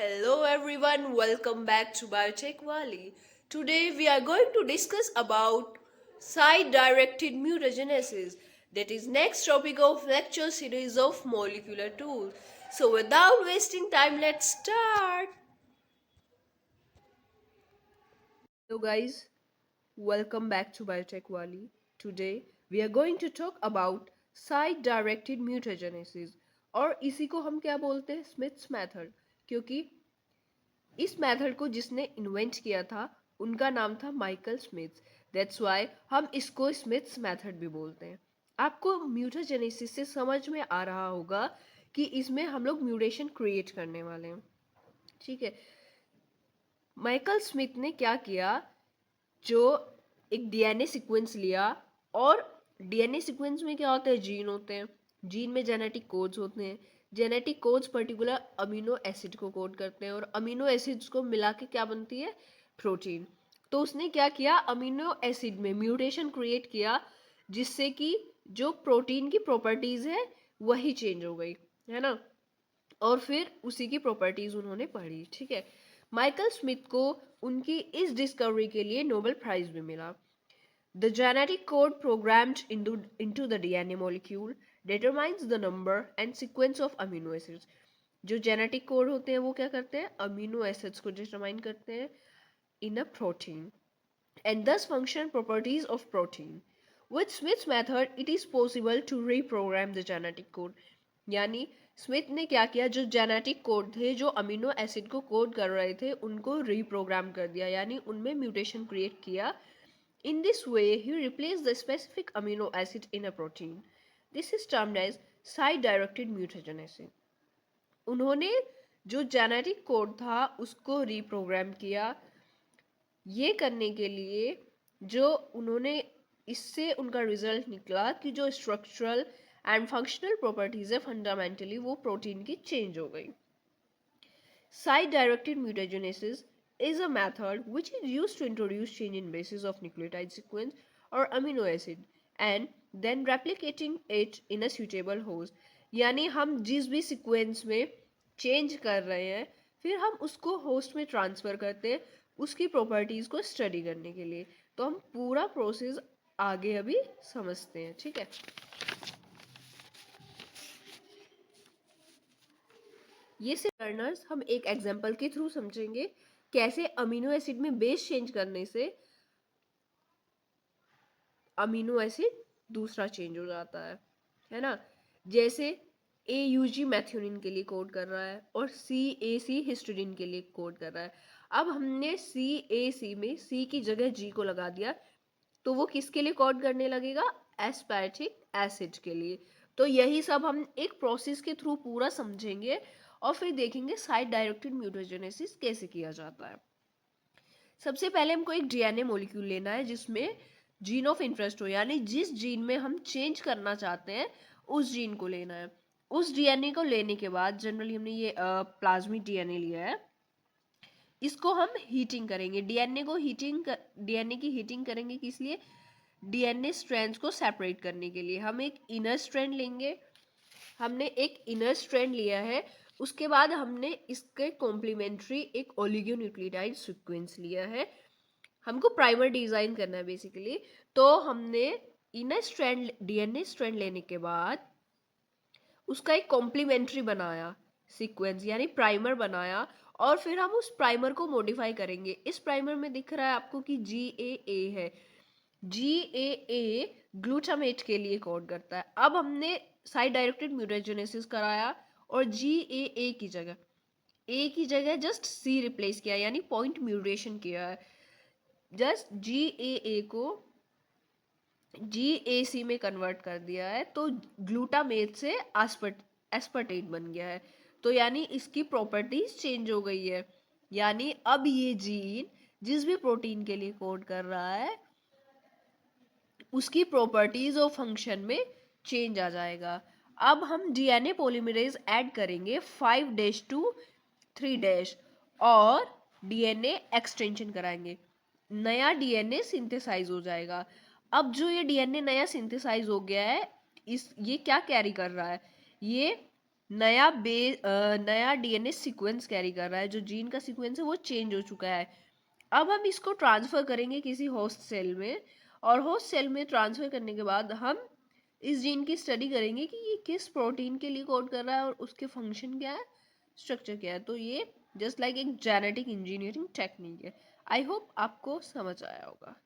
Hello everyone, welcome back to Biotech Wali. Today we are going to discuss about site-directed mutagenesis, that is next topic of lecture series of molecular tools. So without wasting time, let's start. Hello guys, welcome back to Biotech Wali. Today we are going to talk about site-directed mutagenesis और इसी को हम क्या बोलते हैं Smiths method क्योंकि इस method को जिसने इन्वेंट किया था उनका नाम था माइकल स्मिथ। दैट्स वाई हम इसको स्मिथ्स मेथड भी बोलते हैं। आपको म्यूटाजेनेसिस से समझ में आ रहा होगा कि इसमें हम लोग म्यूटेशन क्रिएट करने वाले हैं। ठीक है, माइकल स्मिथ ने क्या किया, जो एक डीएनए सीक्वेंस लिया और डीएनए सीक्वेंस में क्या होता है, जीन होते हैं, जीन में जेनेटिक कोड्स होते हैं, genetic codes particular amino acid को कोड करते हैं और अमीनो एसिड्स को मिला के क्या बनती है, प्रोटीन। तो उसने क्या किया, अमीनो एसिड में म्यूटेशन क्रिएट किया जिससे कि जो प्रोटीन की प्रॉपर्टीज है वही चेंज हो गई, है ना, और फिर उसी की प्रॉपर्टीज उन्होंने पढ़ी। ठीक है, माइकल स्मिथ को उनकी इस डिस्कवरी के लिए नोबेल प्राइज भी मिला। The genetic code programmed into the DNA molecule determines the number and sequence of amino acids. जो जेनेटिक कोड होते हैं वो क्या करते हैं, अमीनो एसिड्स को डिटरमाइन करते हैं in a protein and thus function properties of protein. With Smith's method, it is possible to reprogram the genetic code. यानी स्मिथ ने क्या किया, जो जेनेटिक कोड थे जो अमीनो एसिड को कोड कर रहे थे उनको रीप्रोग्राम कर दिया, यानी उनमें म्यूटेशन क्रिएट किया। In this way, he replaced the specific amino acid in a protein. This is termed as site-directed mutagenesis. उन्होंने जो जेनेटिक कोड था उसको रीप्रोग्राम किया। ये करने के लिए जो उन्होंने, इससे उनका रिजल्ट निकला कि जो स्ट्रक्चरल एंड फंक्शनल प्रॉपर्टीज है फंडामेंटली वो प्रोटीन की चेंज हो गई। Site directed mutagenesis is a method which is used to introduce change in basis of nucleotide sequence or amino acid and then replicating it in a suitable host. यानी हम जिस भी sequence में change कर रहे हैं फिर हम उसको होस्ट में ट्रांसफ़र करते हैं उसकी प्रॉपर्टीज़ को स्टडी करने के लिए। तो हम पूरा प्रोसेस आगे अभी समझते हैं। ठीक है, ये सिर्फ लर्नर्स हम एक एग्जांपल के थ्रू समझेंगे कैसे अमीनो एसिड में बेस चेंज करने से अमीनो एसिड दूसरा चेंज हो जाता है ना। जैसे AUG मैथ्योनिन के लिए कोड कर रहा है और CAC हिस्टडीन के लिए कोड कर रहा है। अब हमने CAC में C की जगह G को लगा दिया तो वो किसके लिए कोड करने लगेगा, एस्पार्टिक एसिड के लिए। तो यही सब हम एक प्रोसेस के थ्रू पूरा समझेंगे और फिर देखेंगे साइट डायरेक्टेड म्यूटाजेनेसिस कैसे किया जाता है। सबसे पहले हमको एक डीएनए मॉलिक्यूल लेना है जिसमें जीन ऑफ इंटरेस्ट हो, यानी जिस जीन में हम चेंज करना चाहते हैं उस जीन को लेना है। उस डीएनए को लेने के बाद जनरली हमने ये प्लाज्मिक डीएनए लिया है, इसको हम हीटिंग करेंगे। डीएनए की हीटिंग करेंगे किस लिए, डीएनए स्ट्रैंड्स को सेपरेट करने के लिए। हम एक इनर स्ट्रैंड लेंगे, हमने एक इनर स्ट्रैंड लिया है, उसके बाद हमने इसके कॉम्प्लीमेंट्री एक ओलिगोन्यूक्लियोटाइड सीक्वेंस लिया है। हमको प्राइमर डिजाइन करना है बेसिकली। तो हमने इनर स्ट्रैंड डीएनए स्ट्रैंड लेने के बाद उसका एक कॉम्प्लीमेंट्री बनाया सीक्वेंस, यानी प्राइमर बनाया, और फिर हम उस प्राइमर को मॉडिफाई करेंगे। इस प्राइमर में दिख रहा है आपको कि GAA है, GAA ग्लूटामेट के लिए कोड करता है। अब हमने साइट डायरेक्टेड म्यूटाजेनेसिस कराया और GAA की जगह A की जगह जस्ट C रिप्लेस किया, यानी पॉइंट म्यूटेशन किया है। जस्ट GAA को GAC में कन्वर्ट कर दिया है तो ग्लूटामेट से एस्पर्टेट बन गया है। तो यानी इसकी प्रॉपर्टीज चेंज हो गई है, यानी अब ये जीन जिस भी प्रोटीन के लिए कोड कर रहा है उसकी प्रॉपर्टीज और फंक्शन में चेंज आ जाएगा। अब हम डीएनए पॉलीमरेज ऐड करेंगे 5' to 3' और डीएनए एक्सटेंशन कराएंगे, नया डीएनए सिंथेसाइज हो जाएगा। अब जो ये डीएनए नया सिंथेसाइज हो गया है ये क्या कैरी कर रहा है, ये नया डीएनए सीक्वेंस कैरी कर रहा है, जो जीन का सीक्वेंस है वो चेंज हो चुका है। अब हम इसको ट्रांसफर करेंगे किसी होस्ट सेल में, और होस्ट सेल में ट्रांसफर करने के बाद हम इस जीन की स्टडी करेंगे कि ये किस प्रोटीन के लिए कोड कर रहा है और उसके फंक्शन क्या है, स्ट्रक्चर क्या है। तो ये जस्ट लाइक एक जेनेटिक इंजीनियरिंग टेक्निक है। आई होप आपको समझ आया होगा।